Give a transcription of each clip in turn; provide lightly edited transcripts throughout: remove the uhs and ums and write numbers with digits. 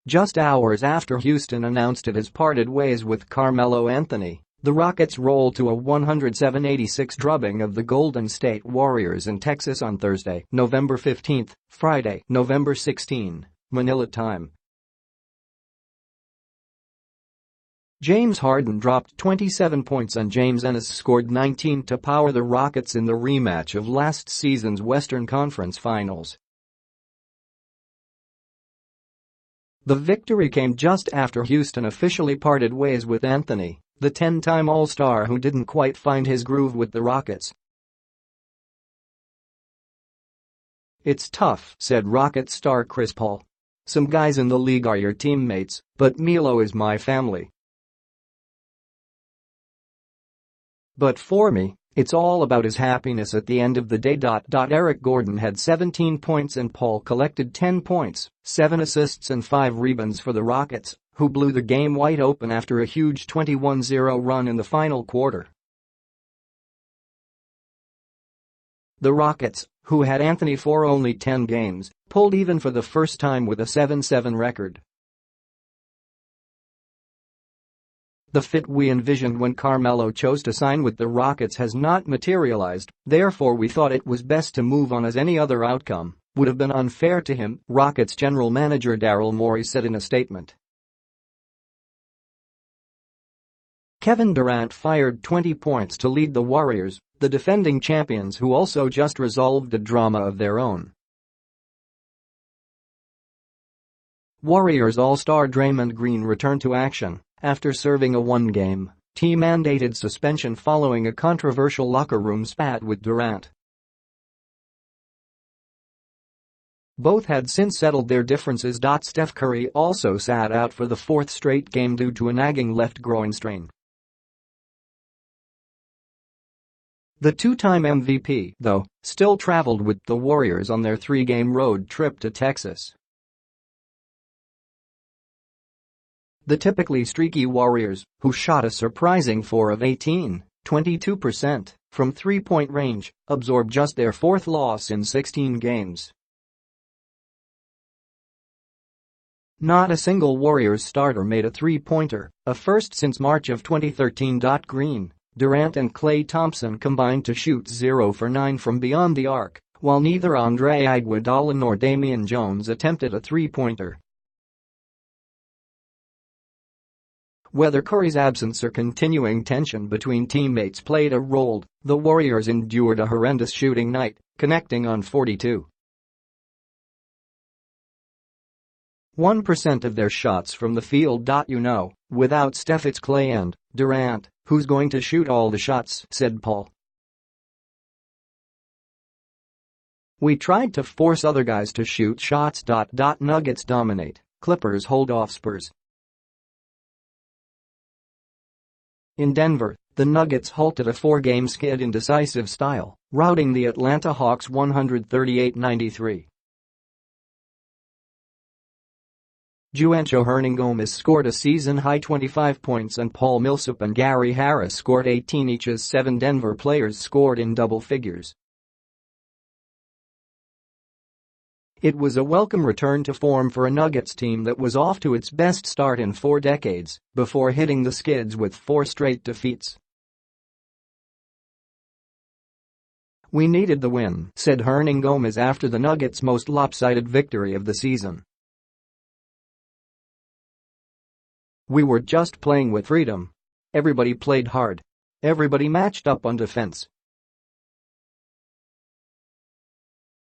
Just hours after Houston announced it has parted ways with Carmelo Anthony, the Rockets rolled to a 107-86 drubbing of the Golden State Warriors in Texas on Thursday, November 15, Friday, November 16, Manila time. James Harden dropped 27 points and James Ennis scored 19 to power the Rockets in the rematch of last season's Western Conference Finals. The victory came just after Houston officially parted ways with Anthony, the 10-time All-Star who didn't quite find his groove with the Rockets. "It's tough," said Rockets star Chris Paul. "Some guys in the league are your teammates, but Melo is my family. But for me, it's all about his happiness at the end of the day." Eric Gordon had 17 points and Paul collected 10 points, 7 assists and 5 rebounds for the Rockets, who blew the game wide open after a huge 21-0 run in the final quarter. The Rockets, who had Anthony for only 10 games, pulled even for the first time with a 7-7 record. "The fit we envisioned when Carmelo chose to sign with the Rockets has not materialized, therefore we thought it was best to move on as any other outcome would have been unfair to him," Rockets general manager Daryl Morey said in a statement. Kevin Durant fired 20 points to lead the Warriors, the defending champions who also just resolved a drama of their own. Warriors All-Star Draymond Green returned to action after serving a one-game, team-mandated suspension following a controversial locker room spat with Durant. Both had since settled their differences. Steph Curry also sat out for the fourth straight game due to a nagging left groin strain. The two-time MVP, though, still traveled with the Warriors on their three-game road trip to Texas. The typically streaky Warriors, who shot a surprising 4 of 18, 22%, from three-point range, absorbed just their fourth loss in 16 games. Not a single Warriors starter made a three-pointer, a first since March of 2013. Green, Durant and Klay Thompson combined to shoot 0 for 9 from beyond the arc, while neither Andre Iguodala nor Damian Jones attempted a three-pointer. Whether Curry's absence or continuing tension between teammates played a role, the Warriors endured a horrendous shooting night, connecting on 42.1% of their shots from the field. Without Steph it's Klay and Durant, who's going to shoot all the shots, said Paul. "We tried to force other guys to shoot shots. Nuggets dominate, Clippers hold off Spurs." In Denver, the Nuggets halted a four-game skid in decisive style, routing the Atlanta Hawks 138-93. Juancho Hernangomez scored a season-high 25 points and Paul Millsap and Gary Harris scored 18 each as 7 Denver players scored in double figures. It was a welcome return to form for a Nuggets team that was off to its best start in 4 decades before hitting the skids with 4 straight defeats. "We needed the win," said Hernangomez after the Nuggets' most lopsided victory of the season. "We were just playing with freedom. Everybody played hard. Everybody matched up on defense.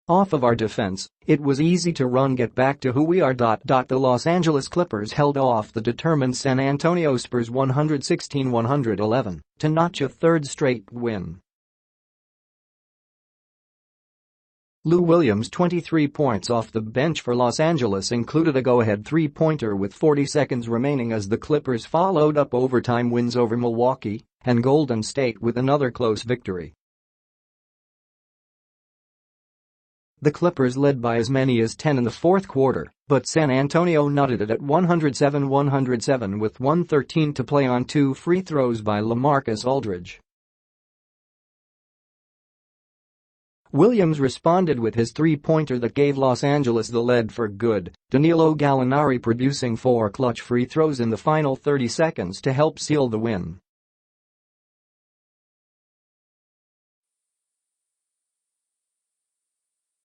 Off of our defense, it was easy to get back to who we are. The Los Angeles Clippers held off the determined San Antonio Spurs 116-111 to notch a third straight win. Lou Williams' 23 points off the bench for Los Angeles included a go-ahead three-pointer with 40 seconds remaining as the Clippers followed up overtime wins over Milwaukee and Golden State with another close victory. The Clippers led by as many as 10 in the fourth quarter, but San Antonio knotted it at 107-107 with 1:13 to play on 2 free throws by LaMarcus Aldridge. Williams responded with his three-pointer that gave Los Angeles the lead for good, Danilo Gallinari producing 4 clutch free throws in the final 30 seconds to help seal the win.